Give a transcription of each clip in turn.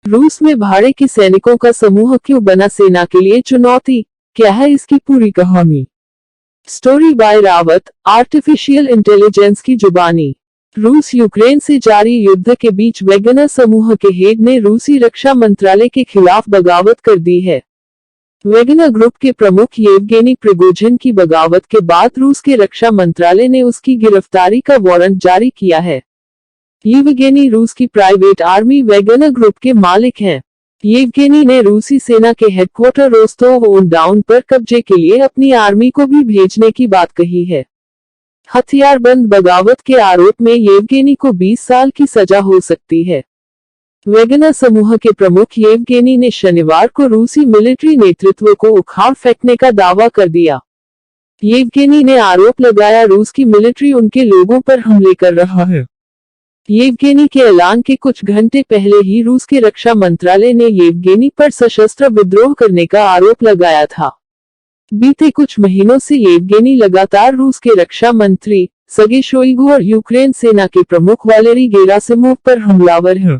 रूस में भाड़े के सैनिकों का समूह क्यों बना सेना के लिए चुनौती, क्या है इसकी पूरी कहानी। Story by Rawat, artificial intelligence की जुबानी। रूस यूक्रेन से जारी युद्ध के बीच वैगनर समूह के हेड ने रूसी रक्षा मंत्रालय के खिलाफ बगावत कर दी है। वैगनर ग्रुप के प्रमुख येवगेनी प्रिगोजिन की बगावत के बाद रूस के रक्षा मंत्रालय ने उसकी गिरफ्तारी का वारंट जारी किया है। येवगेनी रूस की प्राइवेट आर्मी वैगनर ग्रुप के मालिक हैं। येवगेनी ने रूसी सेना के हेडक्वार्टर रोस्तोव ऑन डाउन पर कब्जे के लिए अपनी आर्मी को भी भेजने की बात कही है। हथियारबंद बगावत के आरोप में येवगेनी को 20 साल की सजा हो सकती है। वैगनर समूह के प्रमुख येवगेनी ने शनिवार को रूसी मिलिट्री नेतृत्व को उखाड़ फेंकने का दावा कर दिया। येवगेनी ने आरोप लगाया रूस की मिलिट्री उनके लोगों पर हमले कर रहा है। येवगेनी के ऐलान के कुछ घंटे पहले ही रूस के रक्षा मंत्रालय ने येवगेनी पर सशस्त्र विद्रोह करने का आरोप लगाया था। बीते कुछ महीनों से येवगेनी लगातार रूस के रक्षा मंत्री सर्गेई शोइगु और यूक्रेन सेना के प्रमुख वालेरी गेरासिमोव पर हमलावर हैं।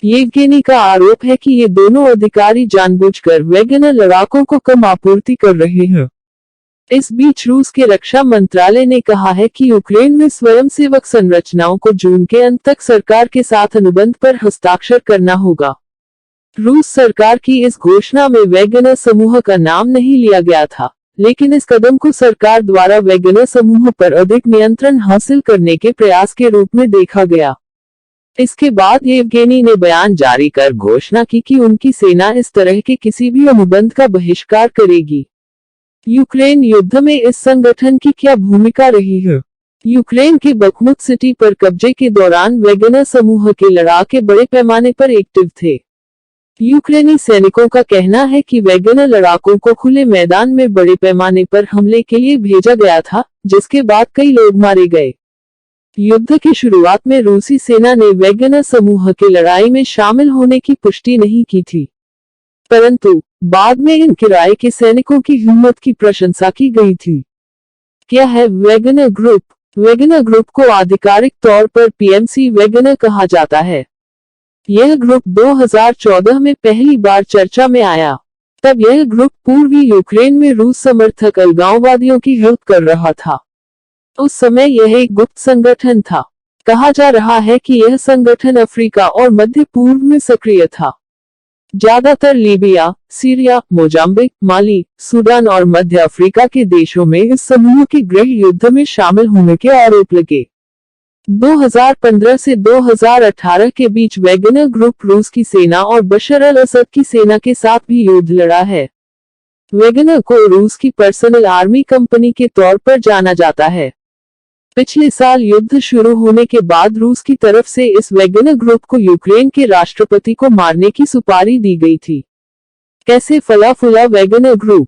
येवगेनी का आरोप है कि ये दोनों अधिकारी जानबूझकर वैगनर लड़ाकों को कम आपूर्ति कर रहे हैं। इस बीच रूस के रक्षा मंत्रालय ने कहा है कि यूक्रेन में स्वयंसेवक संरचनाओं को जून के अंत तक सरकार के साथ अनुबंध पर हस्ताक्षर करना होगा। रूस सरकार की इस घोषणा में वैगनर समूह का नाम नहीं लिया गया था, लेकिन इस कदम को सरकार द्वारा वैगनर समूह पर अधिक नियंत्रण हासिल करने के प्रयास के रूप में देखा गया। इसके बाद येवगेनी ने बयान जारी कर घोषणा की कि उनकी सेना इस तरह के किसी भी अनुबंध का बहिष्कार करेगी। यूक्रेन युद्ध में इस संगठन की क्या भूमिका रही है। यूक्रेन के बखमुत सिटी पर कब्जे के दौरान वैगनर समूह के लड़ाके बड़े पैमाने पर एक्टिव थे। यूक्रेनी सैनिकों का कहना है कि वैगनर लड़ाकों को खुले मैदान में बड़े पैमाने पर हमले के लिए भेजा गया था, जिसके बाद कई लोग मारे गए। युद्ध की शुरुआत में रूसी सेना ने वैगनर समूह के लड़ाई में शामिल होने की पुष्टि नहीं की थी, परंतु बाद में इन किराए के सैनिकों की हिम्मत की प्रशंसा की गई थी। क्या है वैगनर ग्रुप? वैगनर ग्रुप को आधिकारिक तौर पर पीएमसी वैगनर कहा जाता है। यह ग्रुप 2014 में पहली बार चर्चा में आया। तब यह ग्रुप पूर्वी यूक्रेन में रूस समर्थक अलगाववादियों की हेल्प कर रहा था। उस समय यह एक गुप्त संगठन था। कहा जा रहा है कि यह संगठन अफ्रीका और मध्य पूर्व में सक्रिय था। ज्यादातर लीबिया, सीरिया, मोजाम्बिक, माली, सूडान और मध्य अफ्रीका के देशों में इस समूह के गृह युद्ध में शामिल होने के आरोप लगे। 2015 से 2018 के बीच वैगनर ग्रुप रूस की सेना और बशर अल असद की सेना के साथ भी युद्ध लड़ा है। वैगनर को रूस की पर्सनल आर्मी कंपनी के तौर पर जाना जाता है। पिछले साल युद्ध शुरू होने के बाद रूस की तरफ से इस वैगनर ग्रुप को यूक्रेन के राष्ट्रपति को मारने की सुपारी दी गई थी। कैसे फला फूला वैगनर ग्रुप?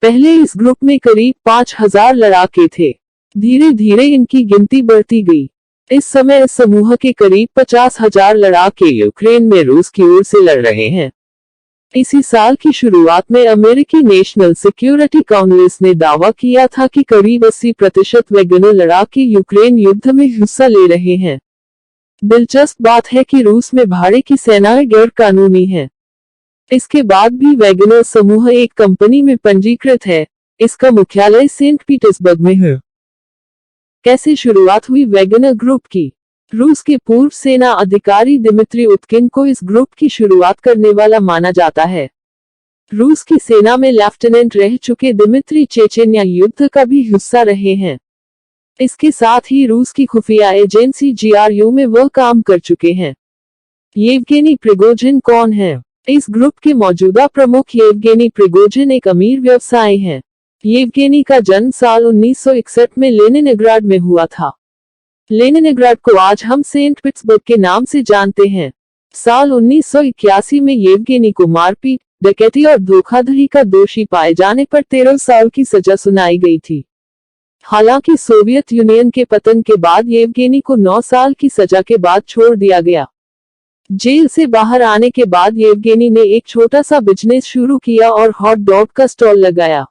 पहले इस ग्रुप में करीब 5000 लड़ाके थे। धीरे धीरे इनकी गिनती बढ़ती गई। इस समय इस समूह के करीब 50,000 लड़ाके यूक्रेन में रूस की ओर से लड़ रहे हैं। इसी साल की शुरुआत में अमेरिकी नेशनल सिक्योरिटी काउंसिल ने दावा किया था कि करीब 80% वैगनर लड़ाके यूक्रेन युद्ध में हिस्सा ले रहे हैं। दिलचस्प बात है कि रूस में भाड़े की सेनाएं गैर कानूनी है। इसके बाद भी वैगनर समूह एक कंपनी में पंजीकृत है। इसका मुख्यालय सेंट पीटर्सबर्ग में है। कैसे शुरुआत हुई वैगनर ग्रुप की? रूस के पूर्व सेना अधिकारी दिमित्री उत्किन को इस ग्रुप की शुरुआत करने वाला माना जाता है। रूस की सेना में लेफ्टिनेंट रह चुके दिमित्री चेचेन्या युद्ध का भी हिस्सा रहे हैं। इसके साथ ही रूस की खुफिया एजेंसी GRU में वह काम कर चुके हैं। येवगेनी प्रिगोजिन कौन है? इस ग्रुप के मौजूदा प्रमुख येवगेनी प्रिगोजिन एक अमीर व्यवसायी हैं। येवगेनी का जन्म साल 1961 में लेनिनग्राड में हुआ था। लेनिनग्राड को आज हम सेंट पीटर्सबर्ग के नाम से जानते हैं। साल 1981 में येवगेनी को मारपीट, डकैती और धोखाधड़ी का दोषी पाए जाने पर 13 साल की सजा सुनाई गई थी। हालांकि सोवियत यूनियन के पतन के बाद येवगेनी को 9 साल की सजा के बाद छोड़ दिया गया। जेल से बाहर आने के बाद येवगेनी ने एक छोटा सा बिजनेस शुरू किया और हॉट डॉग का स्टॉल लगाया।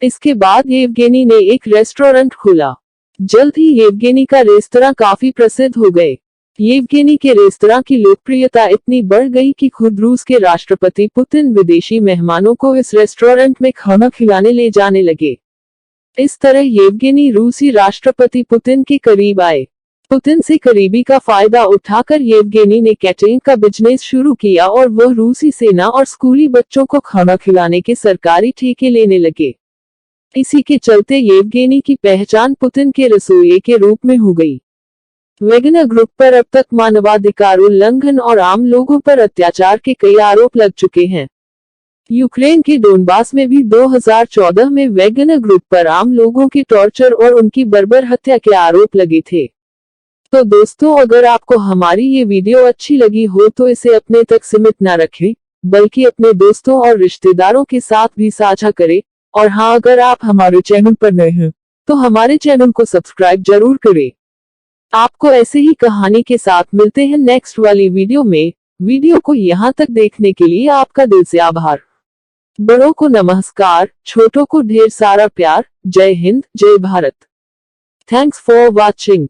इसके बाद येवगेनी ने एक रेस्टोरेंट खोला। जल्द ही येवगेनी का रेस्तरां काफी प्रसिद्ध हो गए। येवगेनी के रेस्तरां की लोकप्रियता इतनी बढ़ गई कि खुद रूस के राष्ट्रपति पुतिन विदेशी मेहमानों को इस रेस्टोरेंट में खाना खिलाने ले जाने लगे। इस तरह येवगेनी रूसी राष्ट्रपति पुतिन के करीब आए। पुतिन से करीबी का फायदा उठाकर येवगेनी ने कैटरिंग का बिजनेस शुरू किया और वह रूसी सेना और स्कूली बच्चों को खाना खिलाने के सरकारी ठेके लेने लगे। इसी के चलते येवगेनी की पहचान पुतिन के रसोइये के रूप में हो गई। वेगनर ग्रुप पर अब तक मानवाधिकार उल्लंघन और आम लोगों पर अत्याचार के कई आरोप लग चुके हैं। यूक्रेन के डोनबास में भी 2014 में वेगनर ग्रुप पर आम लोगों की टॉर्चर और उनकी बर्बर हत्या के आरोप लगे थे। तो दोस्तों, अगर आपको हमारी ये वीडियो अच्छी लगी हो तो इसे अपने तक सीमित न रखें, बल्कि अपने दोस्तों और रिश्तेदारों के साथ भी साझा करें। और हाँ, अगर आप हमारे चैनल पर नए हैं तो हमारे चैनल को सब्सक्राइब जरूर करें। आपको ऐसे ही कहानी के साथ मिलते हैं नेक्स्ट वाली वीडियो में। वीडियो को यहाँ तक देखने के लिए आपका दिल से आभार। बड़ों को नमस्कार, छोटों को ढेर सारा प्यार। जय हिंद, जय भारत। Thanks for watching.